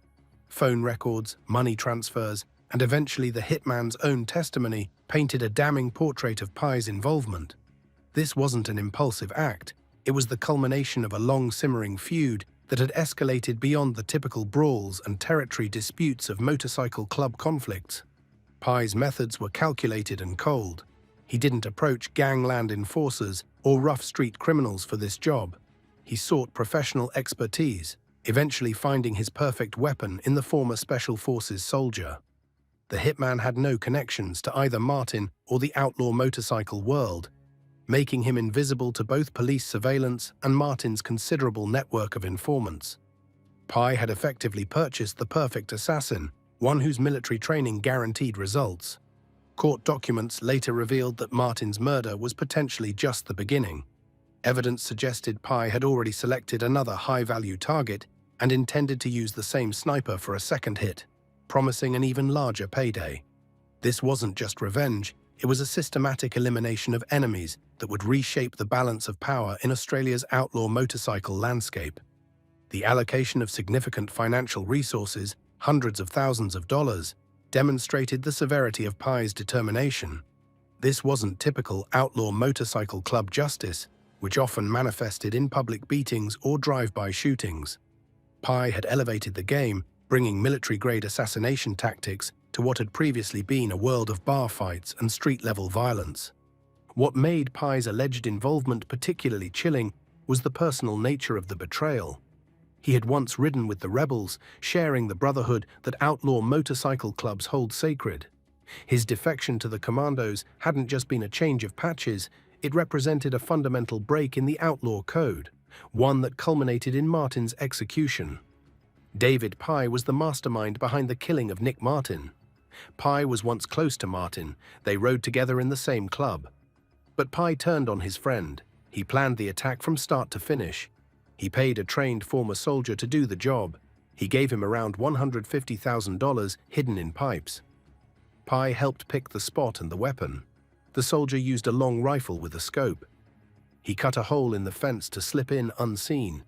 [SPEAKER 3] Phone records, money transfers, and eventually the hitman's own testimony painted a damning portrait of Pye's involvement. This wasn't an impulsive act, it was the culmination of a long-simmering feud that had escalated beyond the typical brawls and territory disputes of motorcycle club conflicts. Pye's methods were calculated and cold. He didn't approach gangland enforcers or rough street criminals for this job. He sought professional expertise, eventually finding his perfect weapon in the former Special Forces soldier. The hitman had no connections to either Martin or the outlaw motorcycle world, making him invisible to both police surveillance and Martin's considerable network of informants. Pye had effectively purchased the perfect assassin, one whose military training guaranteed results. Court documents later revealed that Martin's murder was potentially just the beginning. Evidence suggested Pai had already selected another high-value target and intended to use the same sniper for a second hit, promising an even larger payday. This wasn't just revenge, it was a systematic elimination of enemies that would reshape the balance of power in Australia's outlaw motorcycle landscape. The allocation of significant financial resources, hundreds of thousands of dollars, demonstrated the severity of Pai's determination. This wasn't typical outlaw motorcycle club justice, which often manifested in public beatings or drive-by shootings. Pai had elevated the game, bringing military-grade assassination tactics to what had previously been a world of bar fights and street-level violence. What made Pai's alleged involvement particularly chilling was the personal nature of the betrayal. He had once ridden with the rebels, sharing the brotherhood that outlaw motorcycle clubs hold sacred. His defection to the commandos hadn't just been a change of patches, it represented a fundamental break in the outlaw code, one that culminated in Martin's execution. David Pai was the mastermind behind the killing of Nick Martin. Pai was once close to Martin, they rode together in the same club. But Pai turned on his friend. He planned the attack from start to finish. He paid a trained former soldier to do the job. He gave him around $150,000 hidden in pipes. Pai helped pick the spot and the weapon. The soldier used a long rifle with a scope. He cut a hole in the fence to slip in unseen.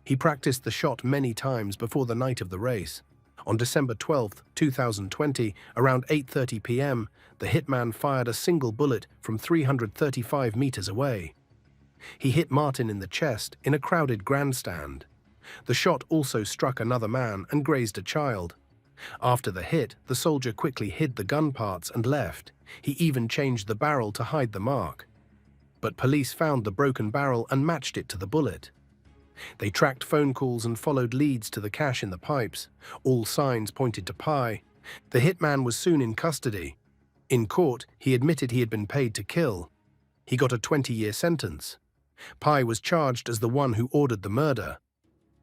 [SPEAKER 3] He practiced the shot many times before the night of the race. On December 12, 2020, around 8:30 p.m., the hitman fired a single bullet from 335 meters away. He hit Martin in the chest in a crowded grandstand. The shot also struck another man and grazed a child. After the hit, the soldier quickly hid the gun parts and left. He even changed the barrel to hide the mark. But police found the broken barrel and matched it to the bullet. They tracked phone calls and followed leads to the cache in the pipes. All signs pointed to Pai. The hitman was soon in custody. In court, he admitted he had been paid to kill. He got a 20-year sentence. Pai was charged as the one who ordered the murder.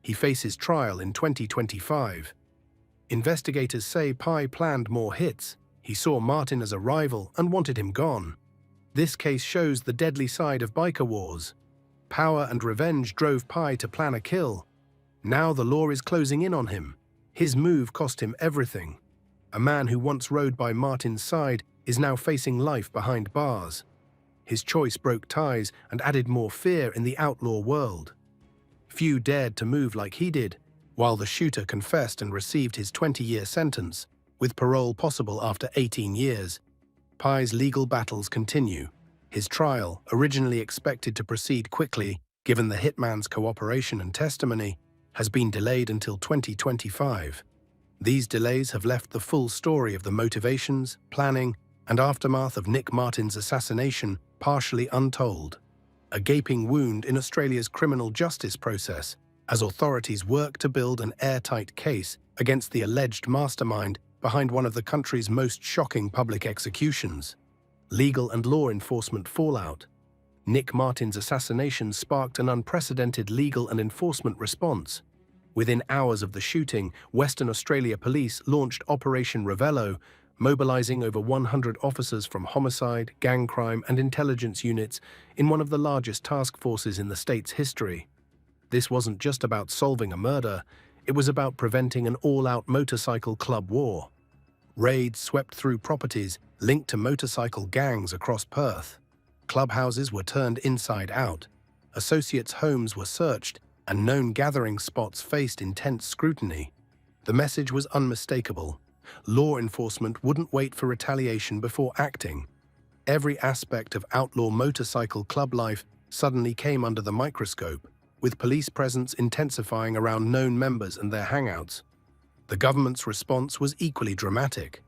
[SPEAKER 3] He faces trial in 2025. Investigators say Pai planned more hits. He saw Martin as a rival and wanted him gone. This case shows the deadly side of biker wars. Power and revenge drove Pai to plan a kill. Now the law is closing in on him. His move cost him everything. A man who once rode by Martin's side is now facing life behind bars. His choice broke ties and added more fear in the outlaw world. Few dared to move like he did, while the shooter confessed and received his 20-year sentence, with parole possible after 18 years. Pai's legal battles continue. His trial, originally expected to proceed quickly, given the hitman's cooperation and testimony, has been delayed until 2025. These delays have left the full story of the motivations, planning, and aftermath of Nick Martin's assassination partially untold. A gaping wound in Australia's criminal justice process, as authorities work to build an airtight case against the alleged mastermind behind one of the country's most shocking public executions. Legal and law enforcement fallout. Nick Martin's assassination sparked an unprecedented legal and enforcement response. Within hours of the shooting, Western Australia Police launched Operation Ravello, mobilising over 100 officers from homicide, gang crime and intelligence units in one of the largest task forces in the state's history. This wasn't just about solving a murder, it was about preventing an all-out motorcycle club war. Raids swept through properties linked to motorcycle gangs across Perth. Clubhouses were turned inside out, associates' homes were searched, and known gathering spots faced intense scrutiny. The message was unmistakable. Law enforcement wouldn't wait for retaliation before acting. Every aspect of outlaw motorcycle club life suddenly came under the microscope, with police presence intensifying around known members and their hangouts. The government's response was equally dramatic.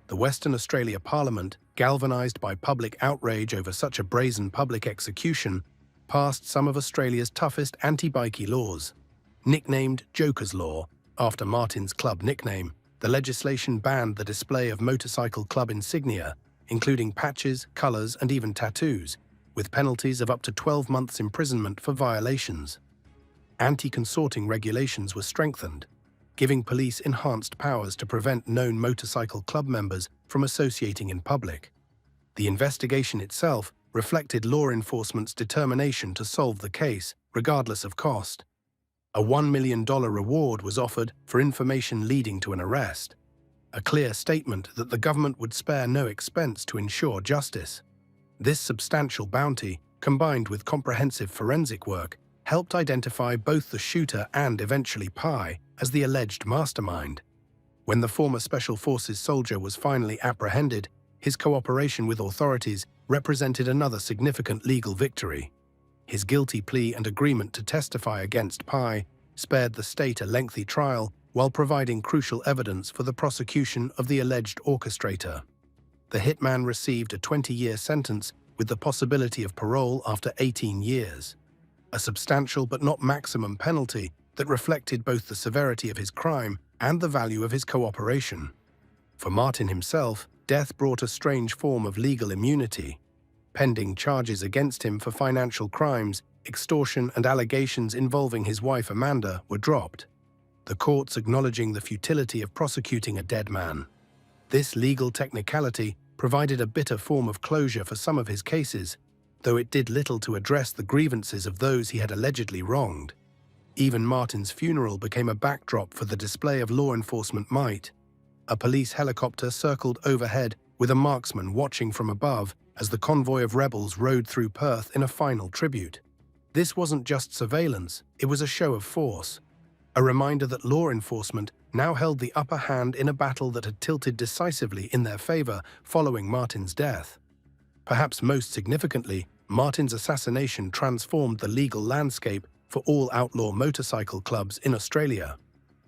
[SPEAKER 3] The Western Australia Parliament, galvanised by public outrage over such a brazen public execution, passed some of Australia's toughest anti-bikie laws. Nicknamed Joker's Law, after Martin's club nickname, the legislation banned the display of motorcycle club insignia, including patches, colours and even tattoos, with penalties of up to 12 months imprisonment for violations. Anti-consorting regulations were strengthened, giving police enhanced powers to prevent known motorcycle club members from associating in public. The investigation itself reflected law enforcement's determination to solve the case, regardless of cost. A $1 million reward was offered for information leading to an arrest, a clear statement that the government would spare no expense to ensure justice. This substantial bounty, combined with comprehensive forensic work, helped identify both the shooter and eventually Pai as the alleged mastermind. When the former Special Forces soldier was finally apprehended, his cooperation with authorities represented another significant legal victory. His guilty plea and agreement to testify against Pai spared the state a lengthy trial while providing crucial evidence for the prosecution of the alleged orchestrator. The hitman received a 20-year sentence with the possibility of parole after 18 years, a substantial but not maximum penalty that reflected both the severity of his crime and the value of his cooperation. For Martin himself, death brought a strange form of legal immunity. Pending charges against him for financial crimes, extortion, and allegations involving his wife Amanda were dropped, the courts acknowledging the futility of prosecuting a dead man. This legal technicality provided a bitter form of closure for some of his cases, though it did little to address the grievances of those he had allegedly wronged. Even Martin's funeral became a backdrop for the display of law enforcement might. A police helicopter circled overhead with a marksman watching from above as the convoy of rebels rode through Perth in a final tribute. This wasn't just surveillance, it was a show of force, a reminder that law enforcement now held the upper hand in a battle that had tilted decisively in their favor following Martin's death. Perhaps most significantly, Martin's assassination transformed the legal landscape for all outlaw motorcycle clubs in Australia.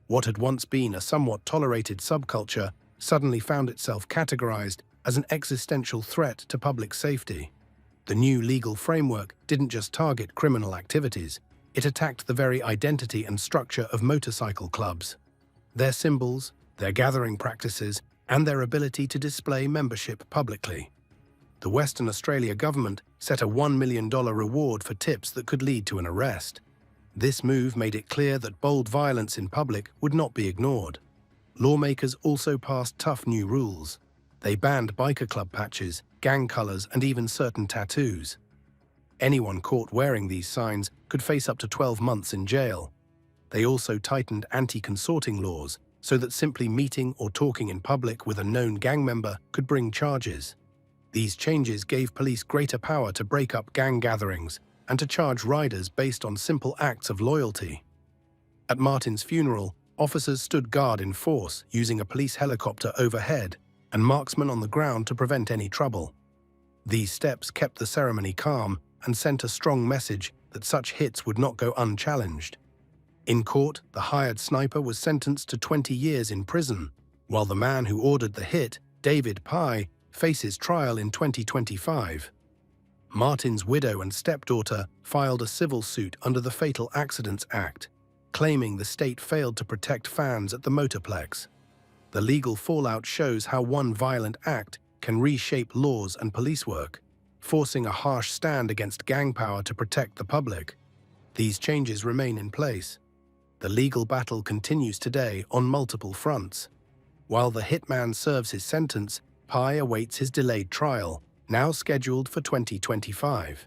[SPEAKER 3] What had once been a somewhat tolerated subculture suddenly found itself categorized as an existential threat to public safety. The new legal framework didn't just target criminal activities, it attacked the very identity and structure of motorcycle clubs. Their symbols, their gathering practices, and their ability to display membership publicly. The Western Australia government set a $1 million reward for tips that could lead to an arrest. This move made it clear that bold violence in public would not be ignored. Lawmakers also passed tough new rules. They banned biker club patches, gang colors, and even certain tattoos. Anyone caught wearing these signs could face up to 12 months in jail. They also tightened anti-consorting laws so that simply meeting or talking in public with a known gang member could bring charges. These changes gave police greater power to break up gang gatherings and to charge riders based on simple acts of loyalty. At Martin's funeral, officers stood guard in force using a police helicopter overhead and marksmen on the ground to prevent any trouble. These steps kept the ceremony calm and sent a strong message that such hits would not go unchallenged. In court, the hired sniper was sentenced to 20 years in prison, while the man who ordered the hit, David Pai, faces trial in 2025. Martin's widow and stepdaughter filed a civil suit under the Fatal Accidents Act, claiming the state failed to protect fans at the Motorplex. The legal fallout shows how one violent act can reshape laws and police work, forcing a harsh stand against gang power to protect the public. These changes remain in place. The legal battle continues today on multiple fronts. While the hitman serves his sentence, Pai awaits his delayed trial, now scheduled for 2025.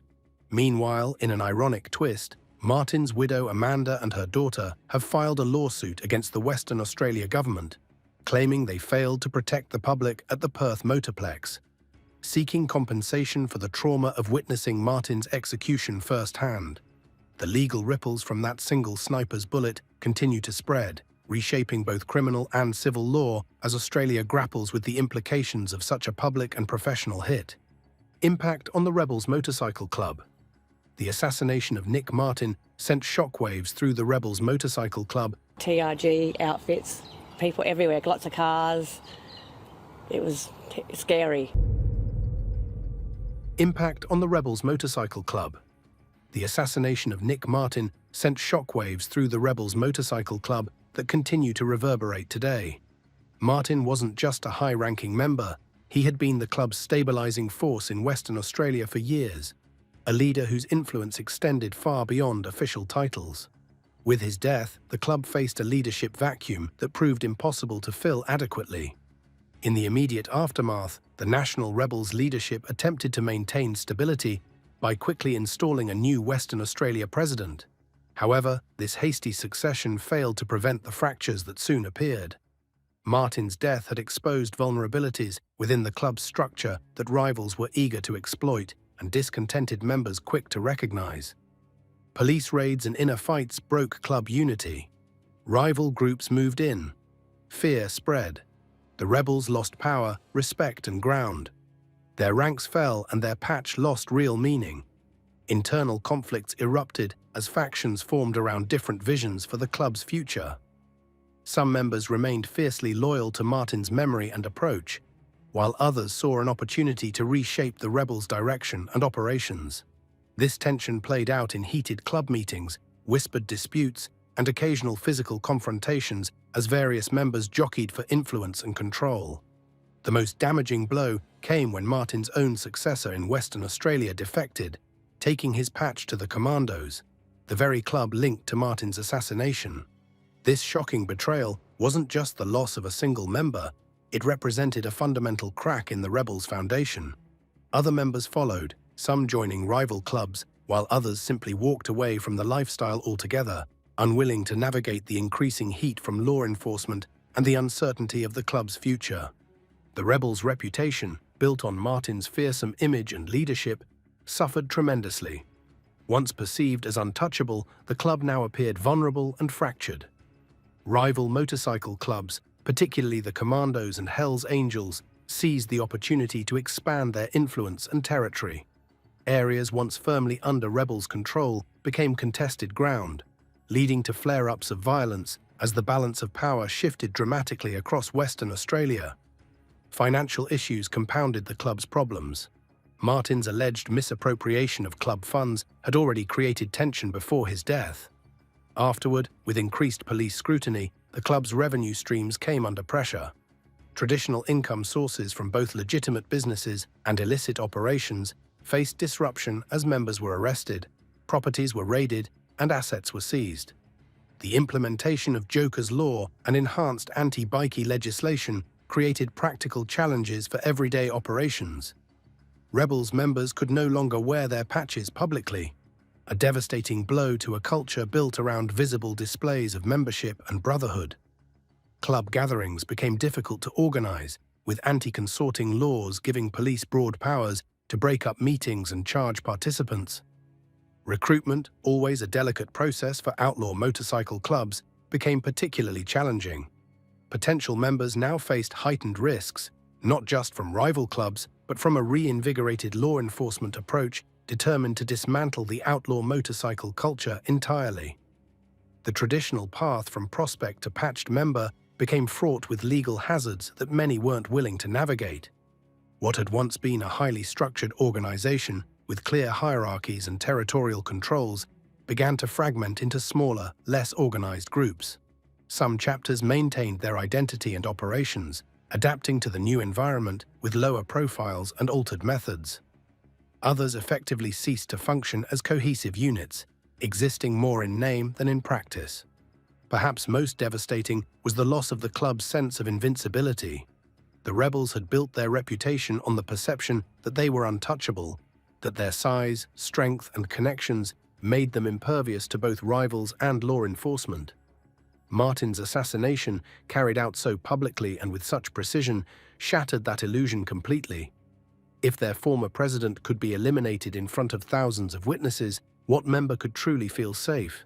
[SPEAKER 3] Meanwhile, in an ironic twist, Martin's widow Amanda and her daughter have filed a lawsuit against the Western Australia government, claiming they failed to protect the public at the Perth Motorplex, seeking compensation for the trauma of witnessing Martin's execution firsthand. The legal ripples from that single sniper's bullet continue to spread, reshaping both criminal and civil law as Australia grapples with the implications of such a public and professional hit. Impact on the Rebels Motorcycle Club. The assassination of Nick Martin sent shockwaves through the Rebels Motorcycle Club.
[SPEAKER 8] TRG outfits, people everywhere, lots of cars. It was scary.
[SPEAKER 3] Impact on the Rebels Motorcycle Club. The assassination of Nick Martin sent shockwaves through the Rebels Motorcycle Club that continue to reverberate today. Martin wasn't just a high-ranking member, he had been the club's stabilizing force in Western Australia for years, a leader whose influence extended far beyond official titles. With his death, the club faced a leadership vacuum that proved impossible to fill adequately. In the immediate aftermath, the National Rebels leadership attempted to maintain stability by quickly installing a new Western Australia president. However, this hasty succession failed to prevent the fractures that soon appeared. Martin's death had exposed vulnerabilities within the club's structure that rivals were eager to exploit and discontented members quick to recognize. Police raids and inner fights broke club unity. Rival groups moved in. Fear spread. The rebels lost power, respect, and ground. Their ranks fell and their patch lost real meaning. Internal conflicts erupted as factions formed around different visions for the club's future. Some members remained fiercely loyal to Martin's memory and approach, while others saw an opportunity to reshape the rebels' direction and operations. This tension played out in heated club meetings, whispered disputes, and occasional physical confrontations as various members jockeyed for influence and control. The most damaging blow came when Martin's own successor in Western Australia defected, taking his patch to the Commandos, the very club linked to Martin's assassination. This shocking betrayal wasn't just the loss of a single member, it represented a fundamental crack in the rebels' foundation. Other members followed, some joining rival clubs, while others simply walked away from the lifestyle altogether, unwilling to navigate the increasing heat from law enforcement and the uncertainty of the club's future. The rebels' reputation, built on Martin's fearsome image and leadership, suffered tremendously. Once perceived as untouchable, the club now appeared vulnerable and fractured. Rival motorcycle clubs, particularly the Commandos and Hells Angels, seized the opportunity to expand their influence and territory. Areas once firmly under rebels' control became contested ground, leading to flare-ups of violence as the balance of power shifted dramatically across Western Australia. Financial issues compounded the club's problems. Martin's alleged misappropriation of club funds had already created tension before his death. Afterward, with increased police scrutiny, the club's revenue streams came under pressure. Traditional income sources from both legitimate businesses and illicit operations faced disruption as members were arrested, properties were raided, and assets were seized. The implementation of Joker's Law and enhanced anti-bikie legislation created practical challenges for everyday operations. Rebels members could no longer wear their patches publicly, a devastating blow to a culture built around visible displays of membership and brotherhood. Club gatherings became difficult to organize, with anti-consorting laws giving police broad powers to break up meetings and charge participants. Recruitment, always a delicate process for outlaw motorcycle clubs, became particularly challenging. Potential members now faced heightened risks, not just from rival clubs, but from a reinvigorated law enforcement approach determined to dismantle the outlaw motorcycle culture entirely. The traditional path from prospect to patched member became fraught with legal hazards that many weren't willing to navigate. What had once been a highly structured organization with clear hierarchies and territorial controls began to fragment into smaller, less organized groups. Some chapters maintained their identity and operations, adapting to the new environment with lower profiles and altered methods. Others effectively ceased to function as cohesive units, existing more in name than in practice. Perhaps most devastating was the loss of the club's sense of invincibility. The rebels had built their reputation on the perception that they were untouchable, that their size, strength, and connections made them impervious to both rivals and law enforcement. Martin's assassination, carried out so publicly and with such precision, shattered that illusion completely. If their former president could be eliminated in front of thousands of witnesses, what member could truly feel safe?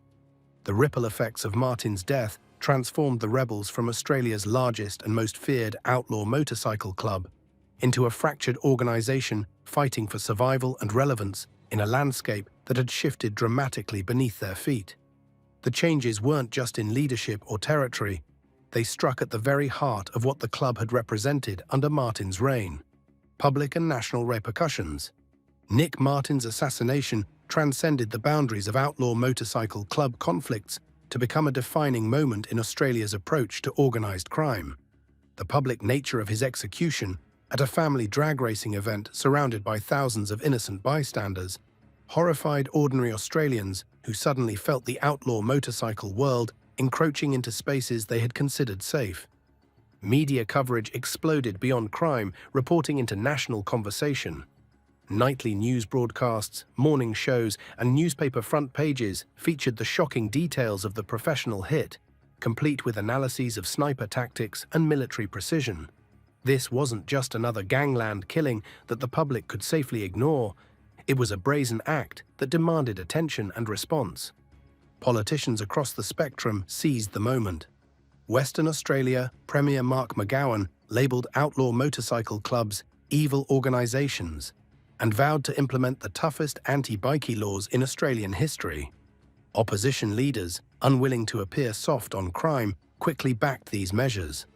[SPEAKER 3] The ripple effects of Martin's death transformed the rebels from Australia's largest and most feared outlaw motorcycle club into a fractured organization fighting for survival and relevance in a landscape that had shifted dramatically beneath their feet. The changes weren't just in leadership or territory, they struck at the very heart of what the club had represented under Martin's reign: public and national repercussions. Nick Martin's assassination transcended the boundaries of outlaw motorcycle club conflicts to become a defining moment in Australia's approach to organised crime. The public nature of his execution, at a family drag racing event surrounded by thousands of innocent bystanders, horrified ordinary Australians who suddenly felt the outlaw motorcycle world encroaching into spaces they had considered safe. Media coverage exploded beyond crime, reporting into national conversation. Nightly news broadcasts, morning shows, and newspaper front pages featured the shocking details of the professional hit, complete with analyses of sniper tactics and military precision. This wasn't just another gangland killing that the public could safely ignore. It was a brazen act that demanded attention and response. Politicians across the spectrum seized the moment. Western Australia Premier Mark McGowan labelled outlaw motorcycle clubs evil organisations and vowed to implement the toughest anti-bikie laws in Australian history. Opposition leaders, unwilling to appear soft on crime, quickly backed these measures.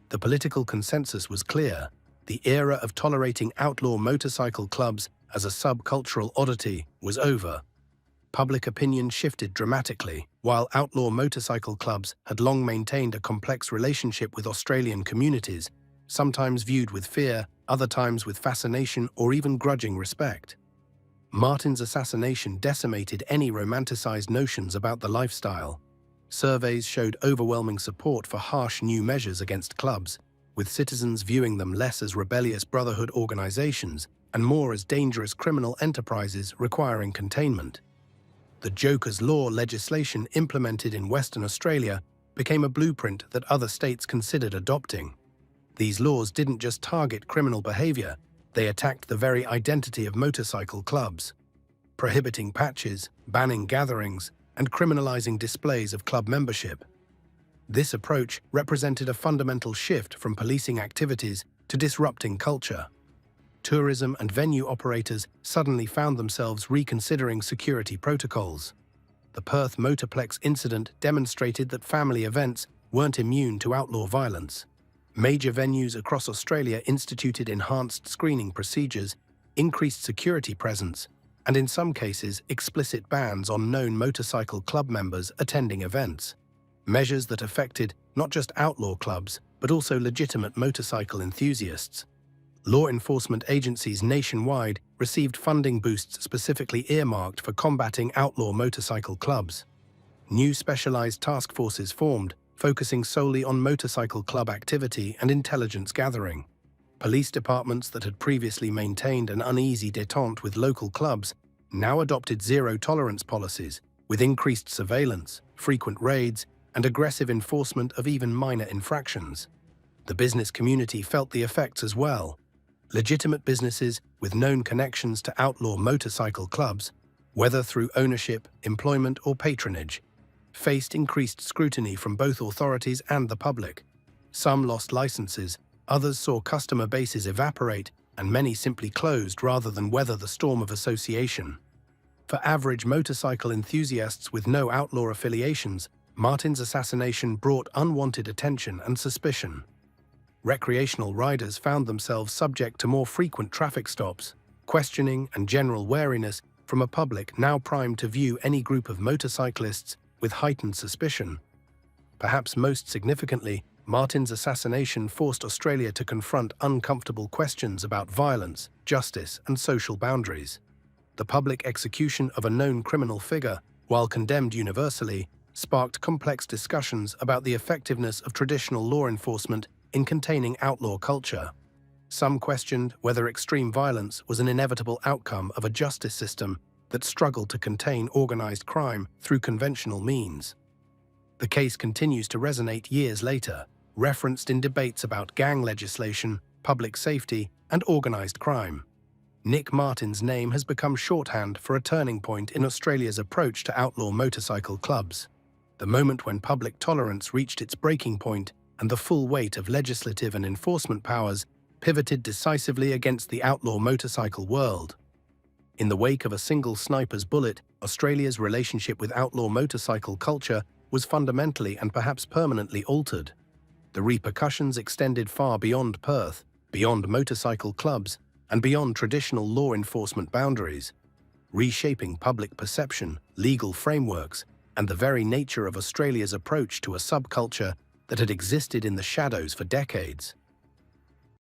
[SPEAKER 3] The political consensus was clear. The era of tolerating outlaw motorcycle clubs as a subcultural oddity was over. Public opinion shifted dramatically. While outlaw motorcycle clubs had long maintained a complex relationship with Australian communities, sometimes viewed with fear, other times with fascination or even grudging respect. Martin's assassination decimated any romanticised notions about the lifestyle. Surveys showed overwhelming support for harsh new measures against clubs, with citizens viewing them less as rebellious brotherhood organisations and more as dangerous criminal enterprises requiring containment. The Joker's Law legislation implemented in Western Australia became a blueprint that other states considered adopting. These laws didn't just target criminal behaviour, they attacked the very identity of motorcycle clubs, prohibiting patches, banning gatherings, and criminalising displays of club membership. This approach represented a fundamental shift from policing activities to disrupting culture. Tourism and venue operators suddenly found themselves reconsidering security protocols. The Perth Motorplex incident demonstrated that family events weren't immune to outlaw violence. Major venues across Australia instituted enhanced screening procedures, increased security presence, and in some cases explicit bans on known motorcycle club members attending events. Measures that affected not just outlaw clubs, but also legitimate motorcycle enthusiasts. Law enforcement agencies nationwide received funding boosts specifically earmarked for combating outlaw motorcycle clubs. New specialized task forces formed, focusing solely on motorcycle club activity and intelligence gathering. Police departments that had previously maintained an uneasy détente with local clubs now adopted zero-tolerance policies, with increased surveillance, frequent raids, and aggressive enforcement of even minor infractions. The business community felt the effects as well. Legitimate businesses with known connections to outlaw motorcycle clubs, whether through ownership, employment, or patronage, faced increased scrutiny from both authorities and the public. Some lost licenses, others saw customer bases evaporate, and many simply closed rather than weather the storm of association. For average motorcycle enthusiasts with no outlaw affiliations, Martin's assassination brought unwanted attention and suspicion. Recreational riders found themselves subject to more frequent traffic stops, questioning, and general wariness from a public now primed to view any group of motorcyclists with heightened suspicion. Perhaps most significantly, Martin's assassination forced Australia to confront uncomfortable questions about violence, justice, and social boundaries. The public execution of a known criminal figure, while condemned universally, sparked complex discussions about the effectiveness of traditional law enforcement in containing outlaw culture. Some questioned whether extreme violence was an inevitable outcome of a justice system that struggled to contain organized crime through conventional means. The case continues to resonate years later, referenced in debates about gang legislation, public safety, and organized crime. Nick Martin's name has become shorthand for a turning point in Australia's approach to outlaw motorcycle clubs. The moment when public tolerance reached its breaking point and the full weight of legislative and enforcement powers pivoted decisively against the outlaw motorcycle world. In the wake of a single sniper's bullet, Australia's relationship with outlaw motorcycle culture was fundamentally and perhaps permanently altered. The repercussions extended far beyond Perth, beyond motorcycle clubs, and beyond traditional law enforcement boundaries, reshaping public perception, legal frameworks, and the very nature of Australia's approach to a subculture that had existed in the shadows for decades.